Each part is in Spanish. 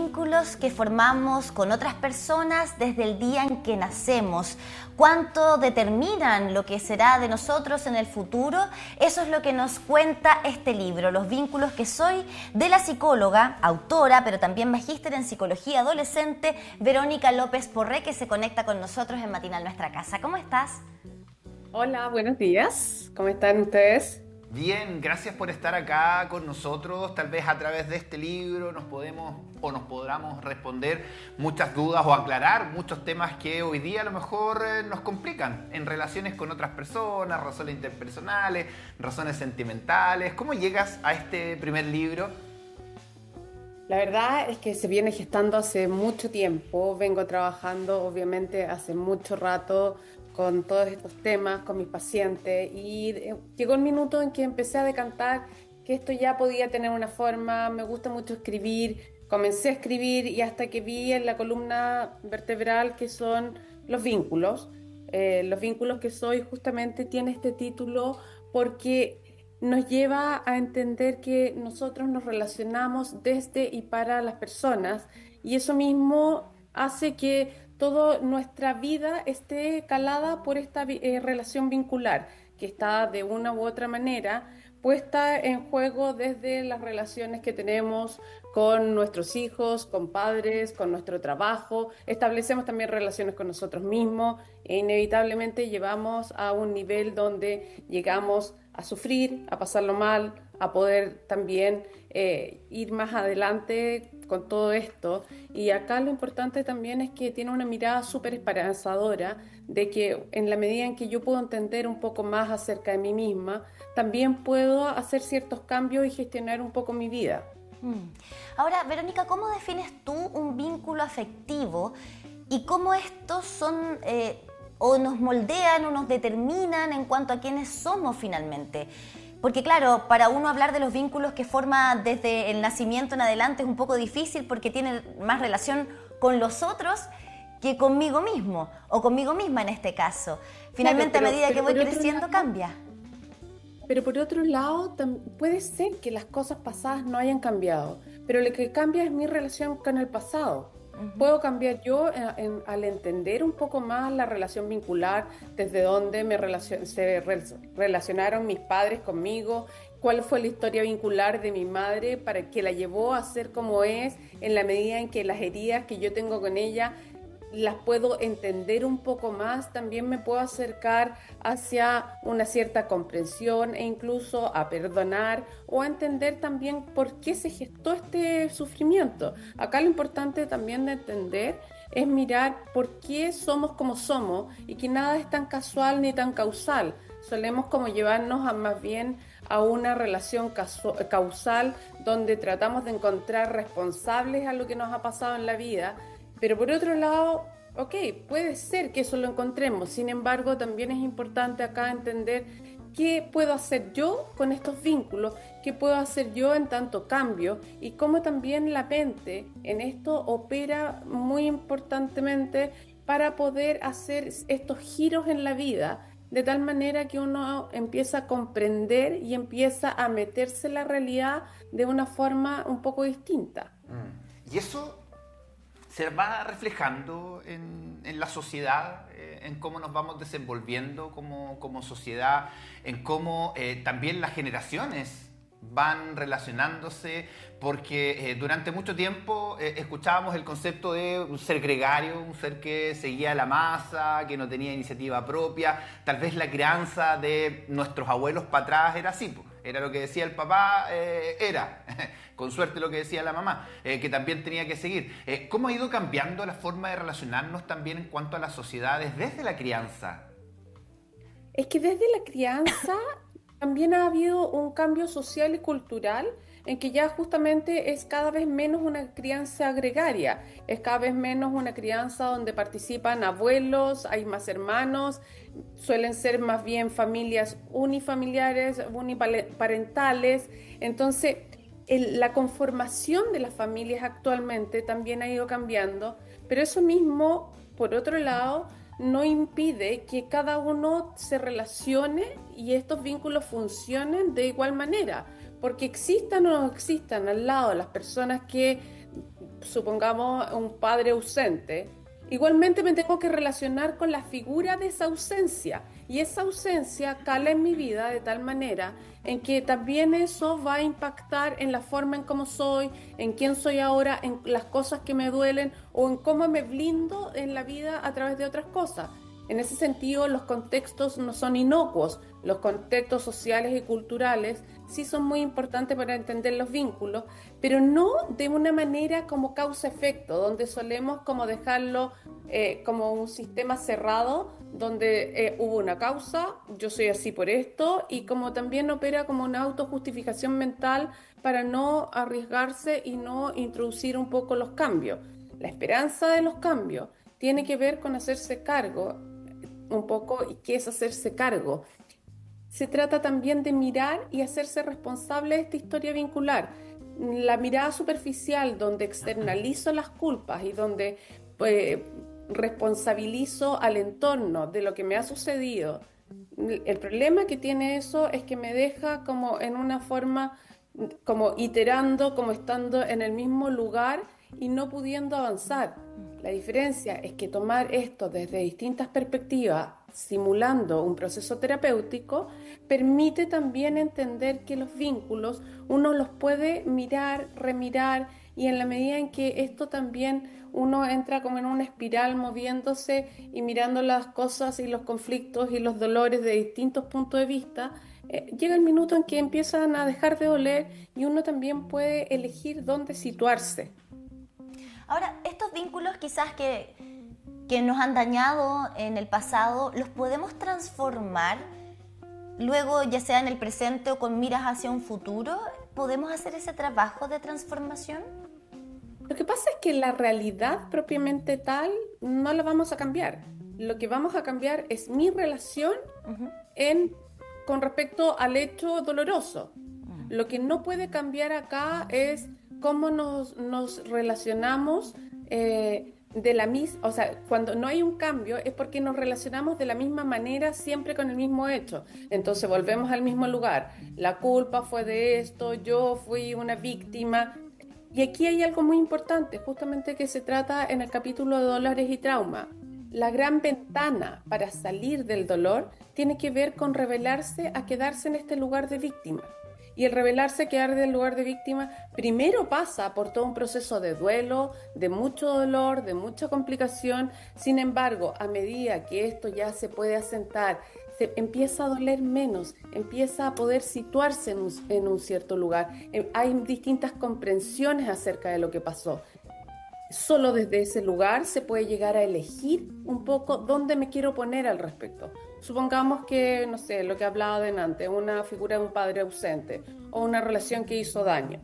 vínculos que formamos con otras personas desde el día en que nacemos. ¿Cuánto determinan lo que será de nosotros en el futuro? Eso es lo que nos cuenta este libro, Los vínculos que soy, de la psicóloga, autora, pero también magíster en psicología adolescente, Verónica López Porré, que se conecta con nosotros en Matinal Nuestra Casa. ¿Cómo estás? Hola, buenos días. ¿Cómo están ustedes? Bien, gracias por estar acá con nosotros. Tal vez a través de este libro nos podamos responder muchas dudas o aclarar muchos temas que hoy día a lo mejor nos complican en relaciones con otras personas, razones interpersonales, razones sentimentales. ¿Cómo llegas a este primer libro? La verdad es que se viene gestando hace mucho tiempo. Vengo trabajando, obviamente, hace mucho rato con todos estos temas, con mis pacientes, y llegó el minuto en que empecé a decantar que esto ya podía tener una forma. Me gusta mucho escribir, comencé a escribir y hasta que vi en la columna vertebral que son los vínculos que soy, justamente tiene este título porque nos lleva a entender que nosotros nos relacionamos desde y para las personas, y eso mismo hace que toda nuestra vida esté calada por esta relación vincular, que está de una u otra manera puesta en juego desde las relaciones que tenemos con nuestros hijos, con padres, con nuestro trabajo. Establecemos también relaciones con nosotros mismos e inevitablemente llevamos a un nivel donde llegamos a sufrir, a pasarlo mal, a poder también ir más adelante con todo esto. Y acá lo importante también es que tiene una mirada súper esperanzadora de que en la medida en que yo puedo entender un poco más acerca de mí misma, también puedo hacer ciertos cambios y gestionar un poco mi vida. Ahora, Verónica, ¿cómo defines tú un vínculo afectivo y cómo estos son o nos moldean o nos determinan en cuanto a quiénes somos finalmente? Porque claro, para uno hablar de los vínculos que forma desde el nacimiento en adelante es un poco difícil porque tiene más relación con los otros que conmigo mismo o conmigo misma en este caso. Finalmente, Claro, a medida que voy por otro creciendo, lado, cambia. pero por otro lado, puede ser que las cosas pasadas no hayan cambiado, pero lo que cambia es mi relación con el pasado. Puedo cambiar yo al entender un poco más la relación vincular, desde dónde relacionaron mis padres conmigo, cuál fue la historia vincular de mi madre para que la llevó a ser como es, en la medida en que las heridas que yo tengo con ella las puedo entender un poco más, también me puedo acercar hacia una cierta comprensión e incluso a perdonar o a entender también por qué se gestó este sufrimiento. Acá lo importante también de entender es mirar por qué somos como somos y que nada es tan casual ni tan causal. Solemos como llevarnos a más bien a una relación causal donde tratamos de encontrar responsables a lo que nos ha pasado en la vida. Pero por otro lado, ok, puede ser que eso lo encontremos. Sin embargo, también es importante acá entender qué puedo hacer yo con estos vínculos, qué puedo hacer yo en tanto cambio y cómo también la mente en esto opera muy importantemente para poder hacer estos giros en la vida, de tal manera que uno empieza a comprender y empieza a meterse en la realidad de una forma un poco distinta. Y eso se va reflejando en la sociedad, en cómo nos vamos desenvolviendo como sociedad, en cómo también las generaciones van relacionándose, porque durante mucho tiempo escuchábamos el concepto de un ser gregario, un ser que seguía la masa, que no tenía iniciativa propia. Tal vez la crianza de nuestros abuelos para atrás era así, pues. Era lo que decía el papá, era, con suerte lo que decía la mamá, que también tenía que seguir. ¿Cómo ha ido cambiando la forma de relacionarnos también en cuanto a las sociedades desde la crianza? Es que desde la crianza también ha habido un cambio social y cultural en que ya justamente es cada vez menos una crianza gregaria, es cada vez menos una crianza donde participan abuelos, hay más hermanos, suelen ser más bien familias unifamiliares, uniparentales. Entonces, la conformación de las familias actualmente también ha ido cambiando, pero eso mismo, por otro lado, no impide que cada uno se relacione y estos vínculos funcionen de igual manera, porque existan o no existan al lado las personas que supongamos un padre ausente, igualmente me tengo que relacionar con la figura de esa ausencia. Y esa ausencia cala en mi vida de tal manera en que también eso va a impactar en la forma en cómo soy, en quién soy ahora, en las cosas que me duelen o en cómo me blindo en la vida a través de otras cosas. En ese sentido, los contextos no son inocuos. Los contextos sociales y culturales sí son muy importantes para entender los vínculos, pero no de una manera como causa-efecto, donde solemos como dejarlo como un sistema cerrado, donde hubo una causa, yo soy así por esto, y como también opera como una autojustificación mental para no arriesgarse y no introducir un poco los cambios. La esperanza de los cambios tiene que ver con hacerse cargo un poco. ¿Y qué es hacerse cargo? Se trata también de mirar y hacerse responsable de esta historia vincular. La mirada superficial, donde externalizo las culpas y donde responsabilizo al entorno de lo que me ha sucedido. El problema que tiene eso es que me deja como en una forma, como iterando, como estando en el mismo lugar y no pudiendo avanzar. La diferencia es que tomar esto desde distintas perspectivas, simulando un proceso terapéutico, permite también entender que los vínculos uno los puede mirar, remirar, y en la medida en que esto también uno entra como en una espiral moviéndose y mirando las cosas y los conflictos y los dolores de distintos puntos de vista, llega el minuto en que empiezan a dejar de doler y uno también puede elegir dónde situarse. Ahora, estos vínculos quizás que nos han dañado en el pasado, ¿los podemos transformar luego, ya sea en el presente o con miras hacia un futuro? ¿Podemos hacer ese trabajo de transformación? Lo que pasa es que la realidad propiamente tal no la vamos a cambiar. Lo que vamos a cambiar es mi relación con respecto al hecho doloroso. Lo que no puede cambiar acá es cómo nos relacionamos de la misma, o sea, cuando no hay un cambio es porque nos relacionamos de la misma manera siempre con el mismo hecho. Entonces volvemos al mismo lugar. La culpa fue de esto, yo fui una víctima. Y aquí hay algo muy importante, justamente que se trata en el capítulo de dolores y trauma. La gran ventana para salir del dolor tiene que ver con revelarse a quedarse en este lugar de víctima. Y el revelarse a quedar del lugar de víctima primero pasa por todo un proceso de duelo, de mucho dolor, de mucha complicación. Sin embargo, a medida que esto ya se puede asentar, se empieza a doler menos, empieza a poder situarse en un cierto lugar. Hay distintas comprensiones acerca de lo que pasó. Solo desde ese lugar se puede llegar a elegir un poco dónde me quiero poner al respecto. Supongamos que, no sé, lo que hablaba delante, una figura de un padre ausente o una relación que hizo daño.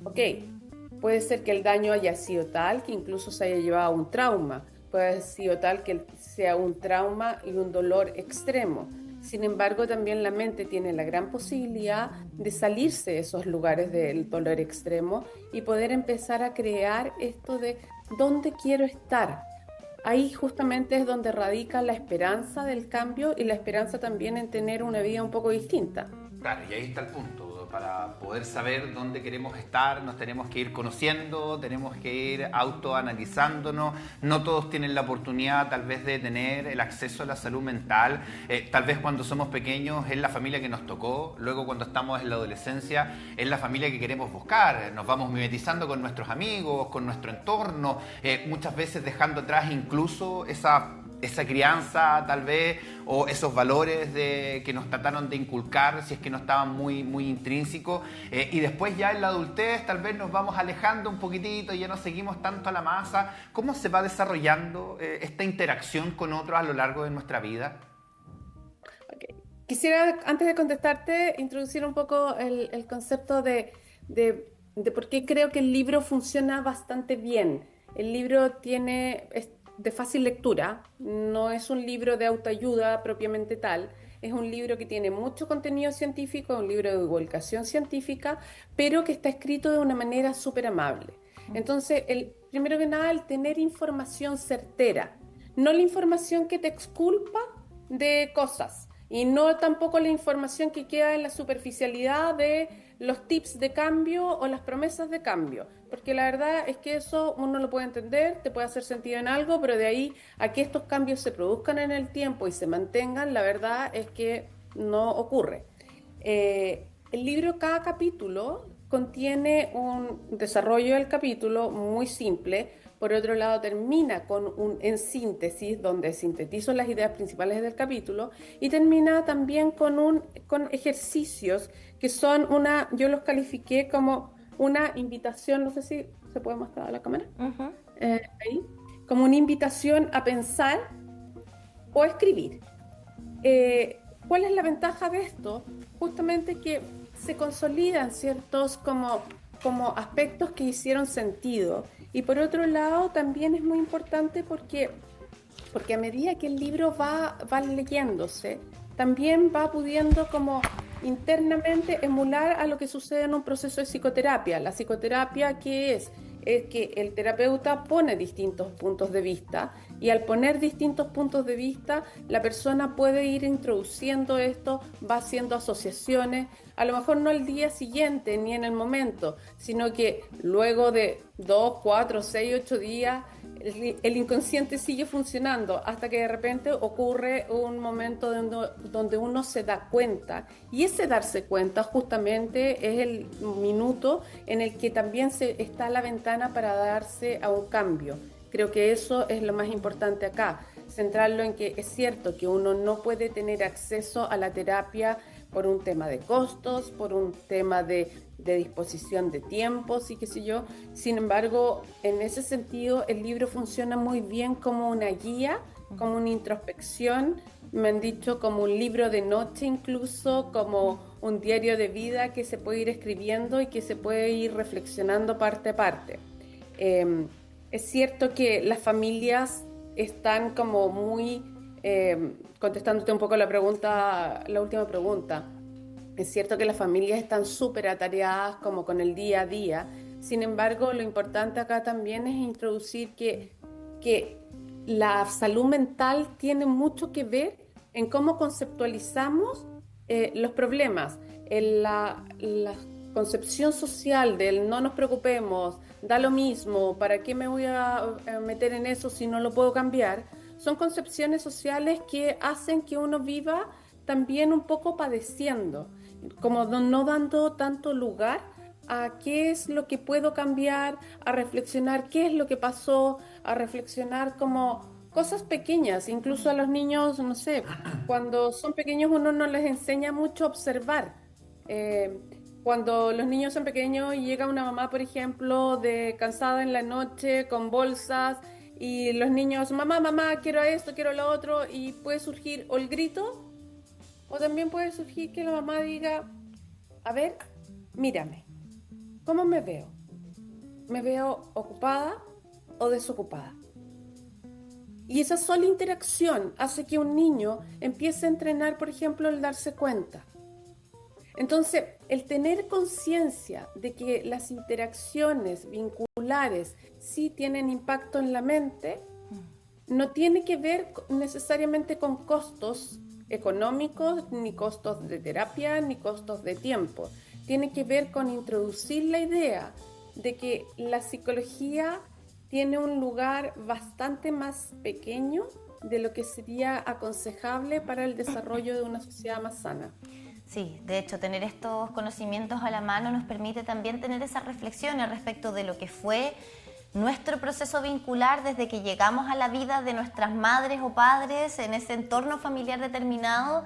Ok, puede ser que el daño haya sido tal que incluso se haya llevado a un trauma. Puede haber sido tal que sea un trauma y un dolor extremo. Sin embargo, también la mente tiene la gran posibilidad de salirse de esos lugares del dolor extremo y poder empezar a crear esto de dónde quiero estar. Ahí justamente es donde radica la esperanza del cambio y la esperanza también en tener una vida un poco distinta. Claro, y ahí está el punto. Para poder saber dónde queremos estar, nos tenemos que ir conociendo, tenemos que ir autoanalizándonos. No todos tienen la oportunidad tal vez de tener el acceso a la salud mental. Tal vez cuando somos pequeños es la familia que nos tocó, luego cuando estamos en la adolescencia es la familia que queremos buscar. Nos vamos mimetizando con nuestros amigos, con nuestro entorno, muchas veces dejando atrás incluso esa crianza tal vez, o esos valores que nos trataron de inculcar si es que no estaban muy, muy intrínsecos, y después ya en la adultez tal vez nos vamos alejando un poquitito y ya no seguimos tanto a la masa. ¿Cómo se va desarrollando esta interacción con otros a lo largo de nuestra vida? Okay. Quisiera, antes de contestarte, introducir un poco el concepto de por qué creo que el libro funciona bastante bien. El libro es de fácil lectura, no es un libro de autoayuda propiamente tal, es un libro que tiene mucho contenido científico, un libro de divulgación científica, pero que está escrito de una manera súper amable. Entonces, primero que nada, el tener información certera, no la información que te exculpa de cosas, y no tampoco la información que queda en la superficialidad de los tips de cambio o las promesas de cambio, porque la verdad es que eso uno lo puede entender, te puede hacer sentido en algo, pero de ahí a que estos cambios se produzcan en el tiempo y se mantengan, la verdad es que no ocurre. El libro, cada capítulo contiene un desarrollo del capítulo muy simple. Por otro lado, termina con en síntesis, donde sintetizo las ideas principales del capítulo, y termina también con ejercicios que son yo los califiqué como una invitación, no sé si se puede mostrar a la cámara, ahí, como una invitación a pensar o a escribir. ¿Cuál es la ventaja de esto? Justamente que se consolidan ciertos como aspectos que hicieron sentido. Y por otro lado, también es muy importante porque a medida que el libro va leyéndose, también va pudiendo como internamente emular a lo que sucede en un proceso de psicoterapia. La psicoterapia, ¿qué es? Es que el terapeuta pone distintos puntos de vista, y al poner distintos puntos de vista, la persona puede ir introduciendo esto, va haciendo asociaciones, a lo mejor no el día siguiente ni en el momento, sino que luego de 2, 4, 6, 8 días, el inconsciente sigue funcionando hasta que de repente ocurre un momento donde uno se da cuenta, y ese darse cuenta justamente es el minuto en el que también está la ventana para darse a un cambio. Creo que eso es lo más importante acá, centrarlo en que es cierto que uno no puede tener acceso a la terapia por un tema de costos, por un tema de disposición de tiempos y qué sé yo. Sin embargo, en ese sentido, el libro funciona muy bien como una guía, como una introspección, me han dicho como un libro de noche incluso, como un diario de vida que se puede ir escribiendo y que se puede ir reflexionando parte a parte. Es cierto que las familias están como muy, contestándote un poco la última pregunta, es cierto que las familias están súper atareadas como con el día a día. Sin embargo, lo importante acá también es introducir que la salud mental tiene mucho que ver en cómo conceptualizamos los problemas, en la concepción social del no nos preocupemos, da lo mismo, ¿para qué me voy a meter en eso si no lo puedo cambiar? Son concepciones sociales que hacen que uno viva también un poco padeciendo, como no dando tanto lugar a qué es lo que puedo cambiar, a reflexionar qué es lo que pasó, a reflexionar como cosas pequeñas. Incluso a los niños, no sé, cuando son pequeños uno no les enseña mucho a observar. Cuando los niños son pequeños y llega una mamá, por ejemplo, cansada en la noche con bolsas, y los niños, mamá, quiero esto, quiero lo otro, y puede surgir o el grito, o también puede surgir que la mamá diga, a ver, mírame, ¿cómo me veo? ¿Me veo ocupada o desocupada? Y esa sola interacción hace que un niño empiece a entrenar, por ejemplo, el darse cuenta. Entonces, el tener conciencia de que las interacciones vinculares sí tienen impacto en la mente, no tiene que ver necesariamente con costos económicos, ni costos de terapia, ni costos de tiempo. Tiene que ver con introducir la idea de que la psicología tiene un lugar bastante más pequeño de lo que sería aconsejable para el desarrollo de una sociedad más sana. Sí, de hecho, tener estos conocimientos a la mano nos permite también tener esas reflexiones respecto de lo que fue nuestro proceso vincular desde que llegamos a la vida de nuestras madres o padres en ese entorno familiar determinado,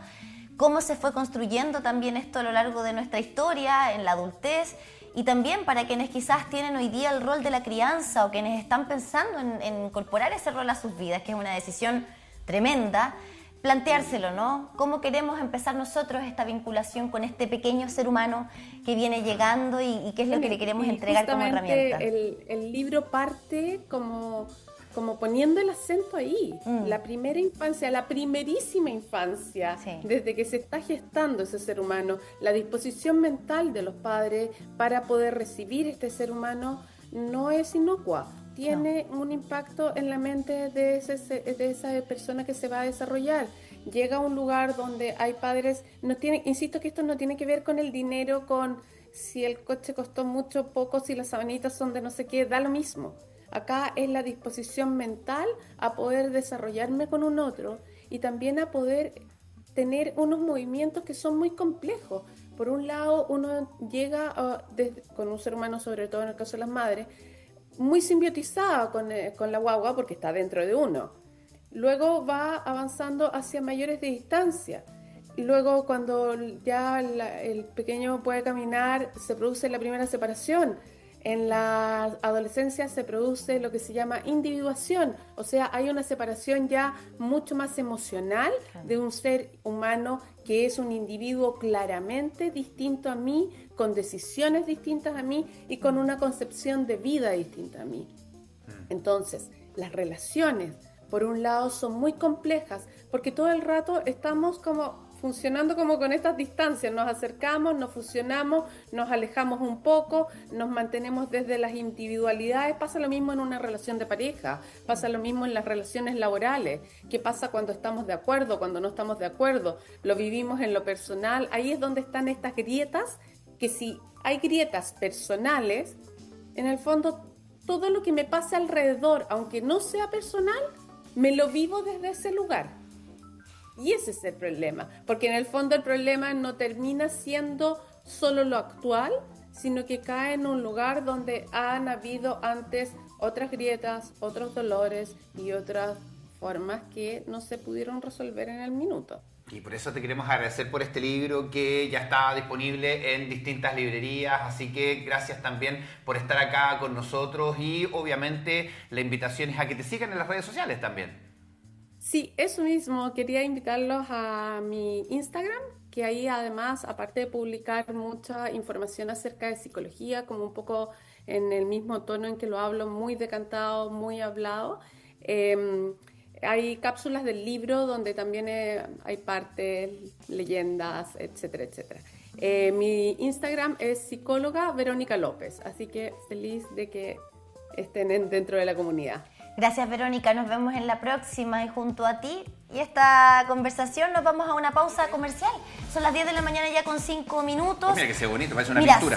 cómo se fue construyendo también esto a lo largo de nuestra historia, en la adultez, y también para quienes quizás tienen hoy día el rol de la crianza o quienes están pensando en incorporar ese rol a sus vidas, que es una decisión tremenda, planteárselo, ¿no? ¿Cómo queremos empezar nosotros esta vinculación con este pequeño ser humano que viene llegando y qué es lo que le queremos entregar como herramienta? El libro parte como poniendo el acento ahí, la primera infancia, la primerísima infancia, sí, desde que se está gestando ese ser humano, la disposición mental de los padres para poder recibir este ser humano no es inocua. Tiene un impacto en la mente de esa persona que se va a desarrollar. Llega a un lugar donde hay padres, insisto que esto no tiene que ver con el dinero, con si el coche costó mucho o poco, si las sabanitas son de no sé qué, da lo mismo. Acá es la disposición mental a poder desarrollarme con un otro y también a poder tener unos movimientos que son muy complejos. Por un lado, uno llega con un ser humano, sobre todo en el caso de las madres, muy simbiotizada con la guagua porque está dentro de uno. Luego va avanzando hacia mayores de distancia. Y luego cuando ya el pequeño puede caminar, se produce la primera separación. En la adolescencia se produce lo que se llama individuación, o sea, hay una separación ya mucho más emocional de un ser humano que es un individuo claramente distinto a mí, con decisiones distintas a mí y con una concepción de vida distinta a mí. Entonces, las relaciones, por un lado, son muy complejas porque todo el rato estamos funcionando como con estas distancias, nos acercamos, nos fusionamos, nos alejamos un poco, nos mantenemos desde las individualidades. Pasa lo mismo en una relación de pareja, pasa lo mismo en las relaciones laborales. ¿Qué pasa cuando estamos de acuerdo, cuando no estamos de acuerdo? Lo vivimos en lo personal, ahí es donde están estas grietas, que si hay grietas personales, en el fondo todo lo que me pasa alrededor, aunque no sea personal, me lo vivo desde ese lugar. Y ese es el problema, porque en el fondo el problema no termina siendo solo lo actual, sino que cae en un lugar donde han habido antes otras grietas, otros dolores y otras formas que no se pudieron resolver en el minuto. Y por eso te queremos agradecer por este libro que ya está disponible en distintas librerías, así que gracias también por estar acá con nosotros y obviamente la invitación es a que te sigan en las redes sociales también. Sí, eso mismo, quería invitarlos a mi Instagram, que ahí además, aparte de publicar mucha información acerca de psicología, como un poco en el mismo tono en que lo hablo, muy decantado, muy hablado, hay cápsulas del libro donde también hay partes, leyendas, etcétera, etcétera. Mi Instagram es psicóloga Verónica López, así que feliz de que estén dentro de la comunidad. Gracias, Verónica. Nos vemos en la próxima y junto a ti y esta conversación nos vamos a una pausa comercial. Son las 10 de la mañana ya con 5 minutos. Mira que se bonito, parece una pintura.